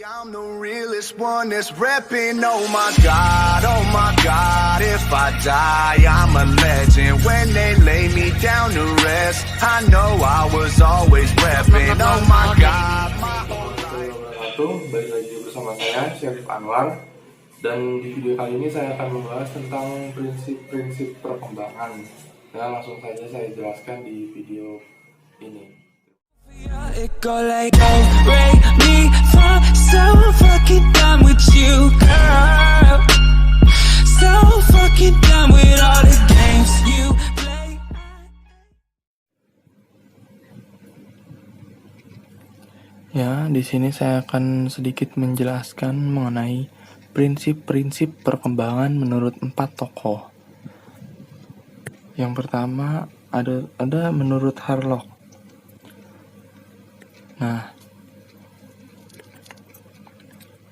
I'm the realest one that's repping. Oh my God, if I die, I'm a legend. When they lay me down to rest, I know I was always repping. Oh my God. Balik lagi bersama saya, Syarif Anwar. Dan di video kali ini saya akan membahas tentang prinsip-prinsip perkembangan. Nah, langsung saja saya jelaskan di video ini. It go like, oh, break me for so fucking done with you, girl. So fucking done with all the games you play. Ya, di sini saya akan sedikit menjelaskan mengenai prinsip-prinsip perkembangan menurut 4 tokoh. Yang pertama ada menurut Harlock. Nah,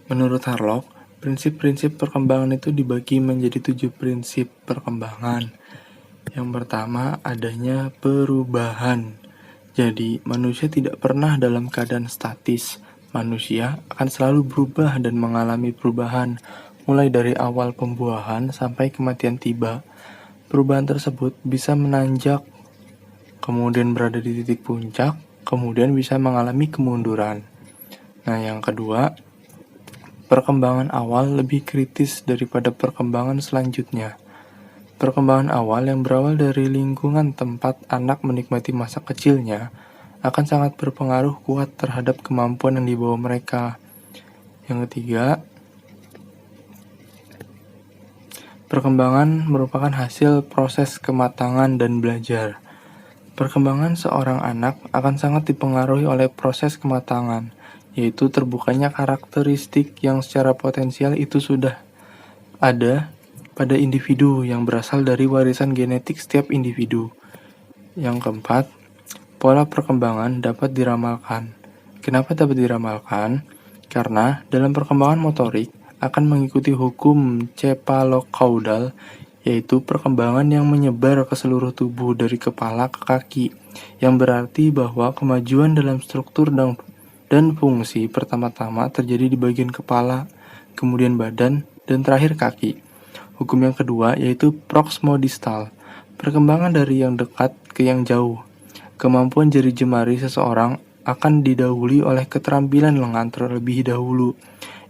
menurut Harlock, prinsip-prinsip perkembangan itu dibagi menjadi 7 prinsip perkembangan. Yang pertama, adanya perubahan. Jadi, manusia tidak pernah dalam keadaan statis. Manusia akan selalu berubah dan mengalami perubahan, mulai dari awal pembuahan sampai kematian tiba. Perubahan tersebut bisa menanjak, kemudian berada di titik puncak, kemudian bisa mengalami kemunduran. Nah, yang kedua, perkembangan awal lebih kritis daripada perkembangan selanjutnya. Perkembangan awal yang berawal dari lingkungan tempat anak menikmati masa kecilnya akan sangat berpengaruh kuat terhadap kemampuan yang dibawa mereka. Yang ketiga, perkembangan merupakan hasil proses kematangan dan belajar. Perkembangan seorang anak akan sangat dipengaruhi oleh proses kematangan, yaitu terbukanya karakteristik yang secara potensial itu sudah ada pada individu yang berasal dari warisan genetik setiap individu. Yang keempat, pola perkembangan dapat diramalkan. Kenapa dapat diramalkan? Karena dalam perkembangan motorik akan mengikuti hukum cephalocauda, yaitu perkembangan yang menyebar ke seluruh tubuh dari kepala ke kaki, yang berarti bahwa kemajuan dalam struktur dan fungsi pertama-tama terjadi di bagian kepala, kemudian badan, dan terakhir kaki. Hukum yang kedua yaitu proximodistal, perkembangan dari yang dekat ke yang jauh. Kemampuan jari jemari seseorang akan didahului oleh keterampilan lengan terlebih dahulu.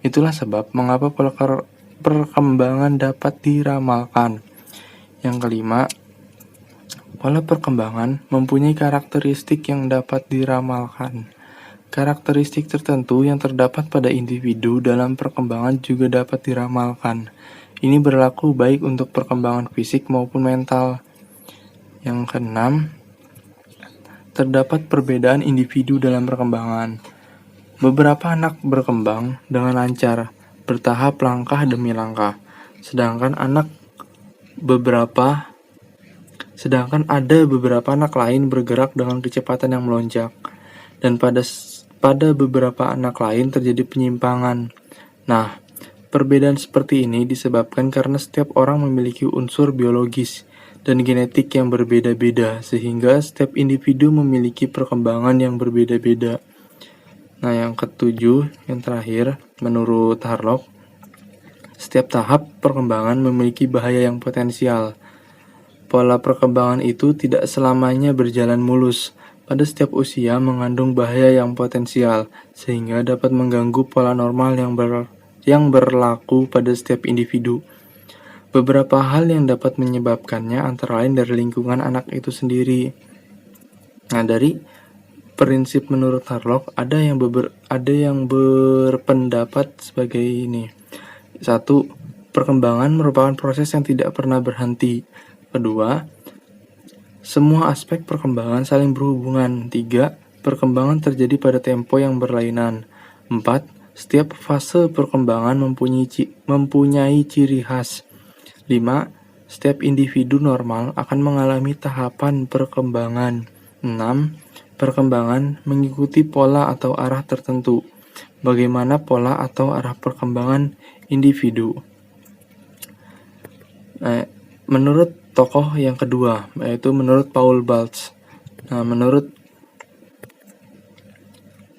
Itulah sebab mengapa pola perkembangan dapat diramalkan. Yang kelima, pola perkembangan mempunyai karakteristik yang dapat diramalkan. Karakteristik tertentu yang terdapat pada individu dalam perkembangan juga dapat diramalkan. Ini berlaku baik untuk perkembangan fisik maupun mental. Yang keenam, terdapat perbedaan individu dalam perkembangan. Beberapa anak berkembang dengan lancar, bertahap langkah demi langkah, sedangkan ada beberapa anak lain bergerak dengan kecepatan yang melonjak, dan pada beberapa anak lain terjadi penyimpangan. Nah, perbedaan seperti ini disebabkan karena setiap orang memiliki unsur biologis dan genetik yang berbeda-beda, sehingga setiap individu memiliki perkembangan yang berbeda-beda. Nah, yang ketujuh, yang terakhir, menurut Harlock, setiap tahap perkembangan memiliki bahaya yang potensial. Pola perkembangan itu tidak selamanya berjalan mulus. Pada setiap usia mengandung bahaya yang potensial, sehingga dapat mengganggu pola normal yang berlaku pada setiap individu. Beberapa hal yang dapat menyebabkannya antara lain dari lingkungan anak itu sendiri. Nah, dari prinsip menurut Harlock ada yang berpendapat sebagai ini. 1. Perkembangan merupakan proses yang tidak pernah berhenti. Kedua, semua aspek perkembangan saling berhubungan. 3. Perkembangan terjadi pada tempo yang berlainan. 4. Setiap fase perkembangan mempunyai ciri khas. 5. Setiap individu normal akan mengalami tahapan perkembangan. 6. Perkembangan mengikuti pola atau arah tertentu. Bagaimana pola atau arah perkembangan individu? Menurut tokoh yang kedua, yaitu menurut Paul Baltz. Nah, menurut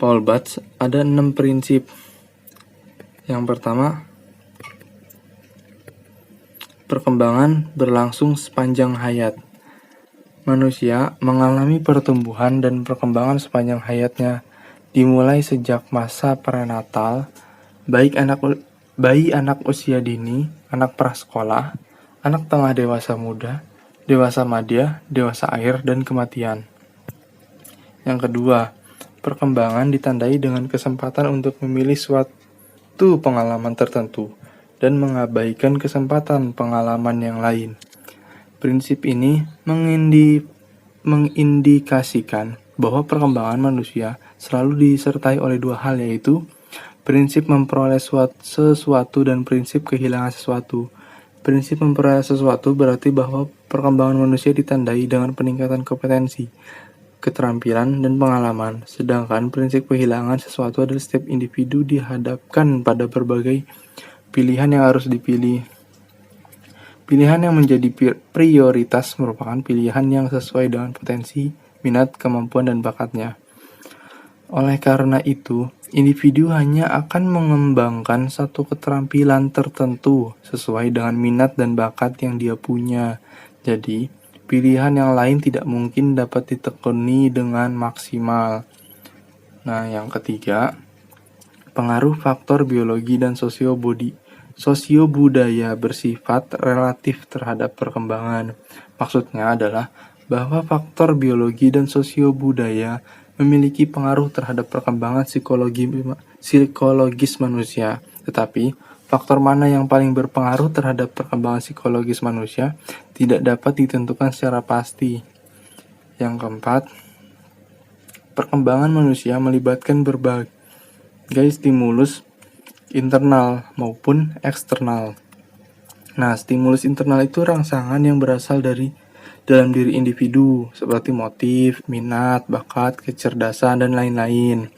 Paul Batz ada 6 prinsip. Yang pertama, perkembangan berlangsung sepanjang hayat. Manusia mengalami pertumbuhan dan perkembangan sepanjang hayatnya, dimulai sejak masa prenatal, bayi anak usia dini, anak prasekolah, anak tengah dewasa muda, dewasa madya, dewasa akhir, dan kematian. Yang kedua, perkembangan ditandai dengan kesempatan untuk memilih suatu pengalaman tertentu dan mengabaikan kesempatan pengalaman yang lain. Prinsip ini mengindikasikan bahwa perkembangan manusia selalu disertai oleh dua hal, yaitu prinsip memperoleh sesuatu dan prinsip kehilangan sesuatu. Prinsip memperoleh sesuatu berarti bahwa perkembangan manusia ditandai dengan peningkatan kompetensi, keterampilan, dan pengalaman. Sedangkan prinsip kehilangan sesuatu adalah setiap individu dihadapkan pada berbagai pilihan yang harus dipilih. Pilihan yang menjadi prioritas merupakan pilihan yang sesuai dengan potensi, minat, kemampuan, dan bakatnya. Oleh karena itu, individu hanya akan mengembangkan satu keterampilan tertentu sesuai dengan minat dan bakat yang dia punya. Jadi, pilihan yang lain tidak mungkin dapat ditekuni dengan maksimal. Nah, yang ketiga, pengaruh faktor biologi dan sosiobudaya bersifat relatif terhadap perkembangan. Maksudnya adalah bahwa faktor biologi dan sosiobudaya memiliki pengaruh terhadap perkembangan psikologis manusia. Tetapi, faktor mana yang paling berpengaruh terhadap perkembangan psikologis manusia tidak dapat ditentukan secara pasti. Yang keempat, perkembangan manusia melibatkan berbagai stimulus internal maupun eksternal. Nah, stimulus internal itu rangsangan yang berasal dari dalam diri individu, seperti motif, minat, bakat, kecerdasan, dan lain-lain.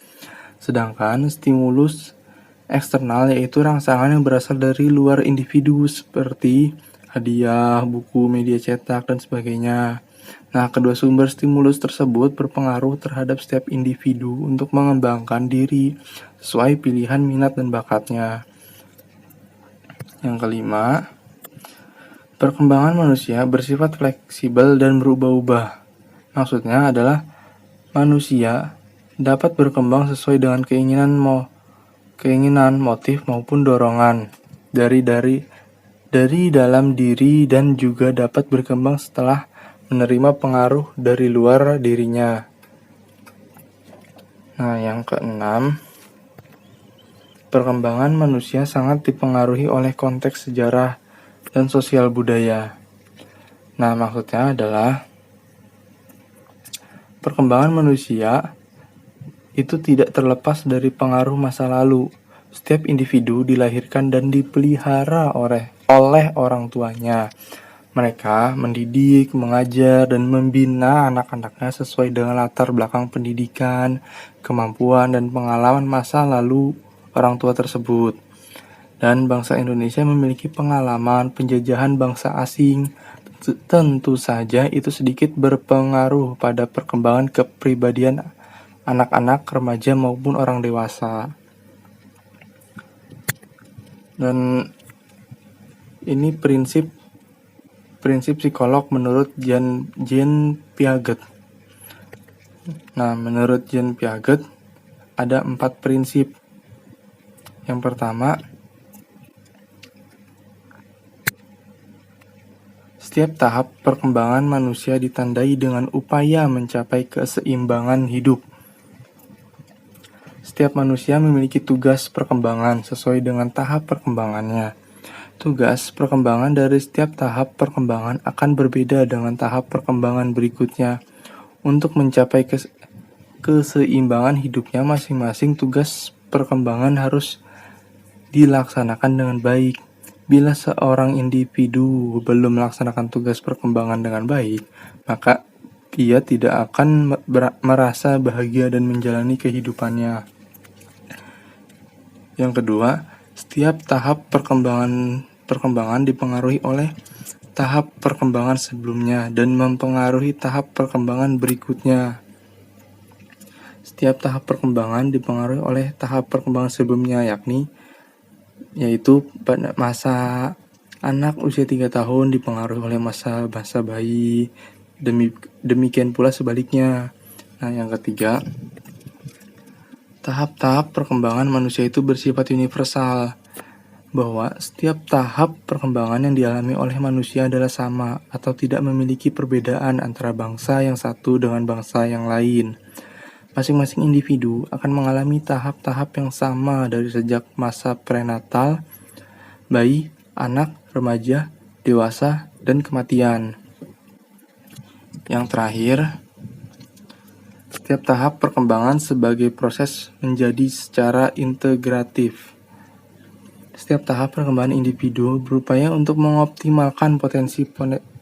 Sedangkan stimulus eksternal yaitu rangsangan yang berasal dari luar individu, seperti hadiah, buku, media cetak, dan sebagainya. Nah, kedua sumber stimulus tersebut berpengaruh terhadap setiap individu untuk mengembangkan diri sesuai pilihan minat dan bakatnya. Yang kelima, perkembangan manusia bersifat fleksibel dan berubah-ubah. Maksudnya adalah manusia dapat berkembang sesuai dengan keinginan, motif, maupun dorongan dari dalam diri dan juga dapat berkembang setelah menerima pengaruh dari luar dirinya. Nah, yang keenam, perkembangan manusia sangat dipengaruhi oleh konteks sejarah dan sosial budaya. Nah, maksudnya adalah perkembangan manusia itu tidak terlepas dari pengaruh masa lalu. Setiap individu dilahirkan dan dipelihara oleh orang tuanya. Mereka mendidik, mengajar, dan membina anak-anaknya sesuai dengan latar belakang pendidikan, kemampuan, dan pengalaman masa lalu orang tua tersebut. Dan bangsa Indonesia memiliki pengalaman penjajahan bangsa asing. Tentu saja itu sedikit berpengaruh pada perkembangan kepribadian anak-anak, remaja, maupun orang dewasa. Dan ini prinsip psikolog menurut Jean Piaget. Nah, menurut Jean Piaget ada 4 prinsip. Yang pertama, setiap tahap perkembangan manusia ditandai dengan upaya mencapai keseimbangan hidup. Setiap manusia memiliki tugas perkembangan sesuai dengan tahap perkembangannya. Tugas perkembangan dari setiap tahap perkembangan akan berbeda dengan tahap perkembangan berikutnya. Untuk mencapai keseimbangan hidupnya masing-masing, tugas perkembangan harus dilaksanakan dengan baik. Bila seorang individu belum melaksanakan tugas perkembangan dengan baik, maka ia tidak akan merasa bahagia dan menjalani kehidupannya. Yang kedua, setiap tahap perkembangan dipengaruhi oleh tahap perkembangan sebelumnya dan mempengaruhi tahap perkembangan berikutnya. Setiap tahap perkembangan dipengaruhi oleh tahap perkembangan sebelumnya, yakni yaitu pada masa anak usia 3 tahun dipengaruhi oleh masa bayi, demikian pula sebaliknya. Nah, yang ketiga, tahap-tahap perkembangan manusia itu bersifat universal, bahwa setiap tahap perkembangan yang dialami oleh manusia adalah sama atau tidak memiliki perbedaan antara bangsa yang satu dengan bangsa yang lain. Masing-masing individu akan mengalami tahap-tahap yang sama dari sejak masa prenatal, bayi, anak, remaja, dewasa, dan kematian. Yang terakhir, setiap tahap perkembangan sebagai proses menjadi secara integratif. Setiap tahap perkembangan individu berupaya untuk mengoptimalkan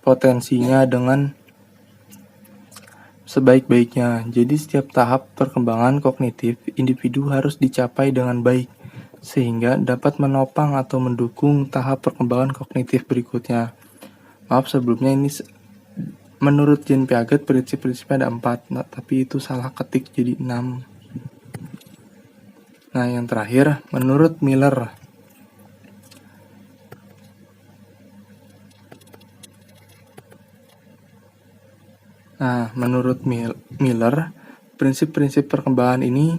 potensinya dengan sebaik-baiknya. Jadi setiap tahap perkembangan kognitif individu harus dicapai dengan baik, sehingga dapat menopang atau mendukung tahap perkembangan kognitif berikutnya. Maaf sebelumnya, ini menurut Jean Piaget prinsip-prinsipnya ada 4, tapi itu salah ketik jadi 6. Nah, yang terakhir, menurut Miller, prinsip-prinsip perkembangan ini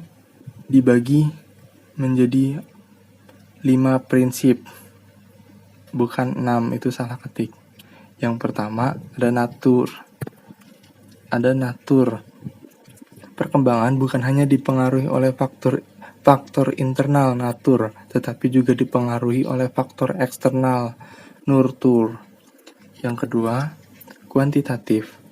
dibagi menjadi 5 prinsip, bukan 6, itu salah ketik. Yang pertama, ada natur. Perkembangan bukan hanya dipengaruhi oleh faktor internal natur, tetapi juga dipengaruhi oleh faktor eksternal nurture. Yang kedua, kuantitatif.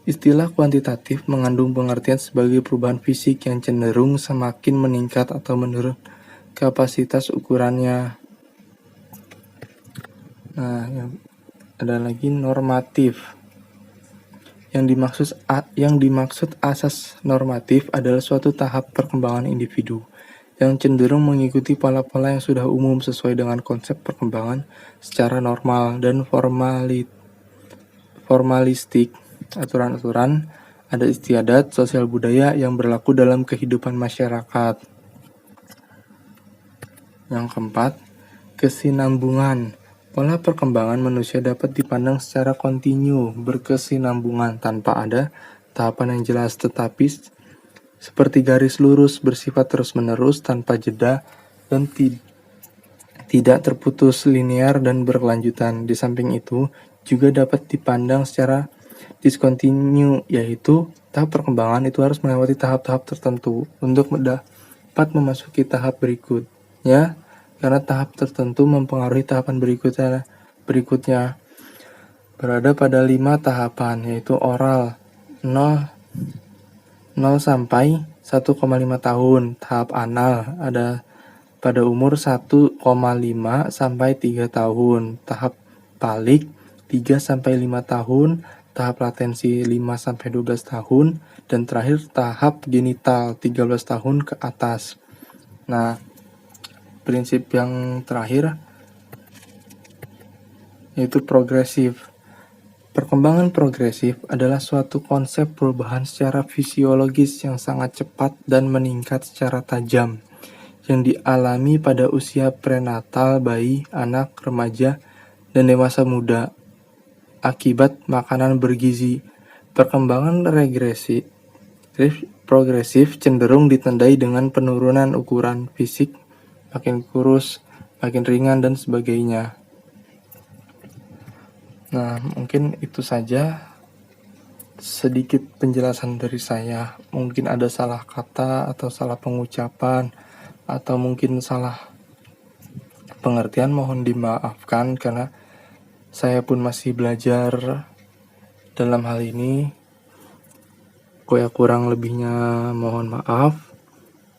Istilah kuantitatif mengandung pengertian sebagai perubahan fisik yang cenderung semakin meningkat atau menurun kapasitas ukurannya. Nah, ada lagi normatif. Yang dimaksud asas normatif adalah suatu tahap perkembangan individu yang cenderung mengikuti pola-pola yang sudah umum sesuai dengan konsep perkembangan secara normal dan formalistik. Aturan-aturan, ada istiadat, sosial budaya yang berlaku dalam kehidupan masyarakat. Yang keempat, kesinambungan. Pola perkembangan manusia dapat dipandang secara kontinu, berkesinambungan tanpa ada tahapan yang jelas, tetapi seperti garis lurus bersifat terus-menerus tanpa jeda dan tidak terputus, linear dan berkelanjutan. Di samping itu, juga dapat dipandang secara diskontinu, yaitu tahap perkembangan itu harus melewati tahap-tahap tertentu untuk dapat memasuki tahap berikutnya, karena tahap tertentu mempengaruhi tahapan berikutnya. Berada pada 5 tahapan, yaitu oral 0 sampai 1,5 tahun, tahap anal ada pada umur 1,5 sampai 3 tahun, tahap palik 3 sampai 5 tahun, tahap latensi 5 sampai 12 tahun, dan terakhir tahap genital 13 tahun ke atas. Nah, prinsip yang terakhir yaitu progresif. Perkembangan progresif adalah suatu konsep perubahan secara fisiologis yang sangat cepat dan meningkat secara tajam, yang dialami pada usia prenatal, bayi, anak, remaja, dan dewasa muda akibat makanan bergizi. Perkembangan progresif cenderung ditandai dengan penurunan ukuran fisik, makin kurus, makin ringan, dan sebagainya. Nah, mungkin itu saja sedikit penjelasan dari saya. Mungkin ada salah kata atau salah pengucapan atau mungkin salah pengertian, mohon dimaafkan karena saya pun masih belajar dalam hal ini. Kurang lebihnya mohon maaf.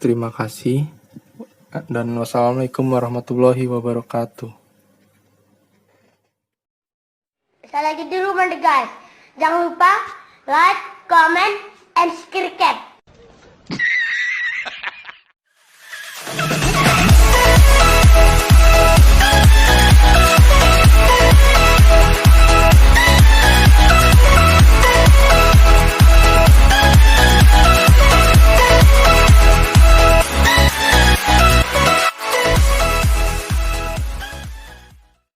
Terima kasih. Dan wassalamualaikum warahmatullahi wabarakatuh. Saya lagi di rumah deh guys. Jangan lupa like, comment, and subscribe.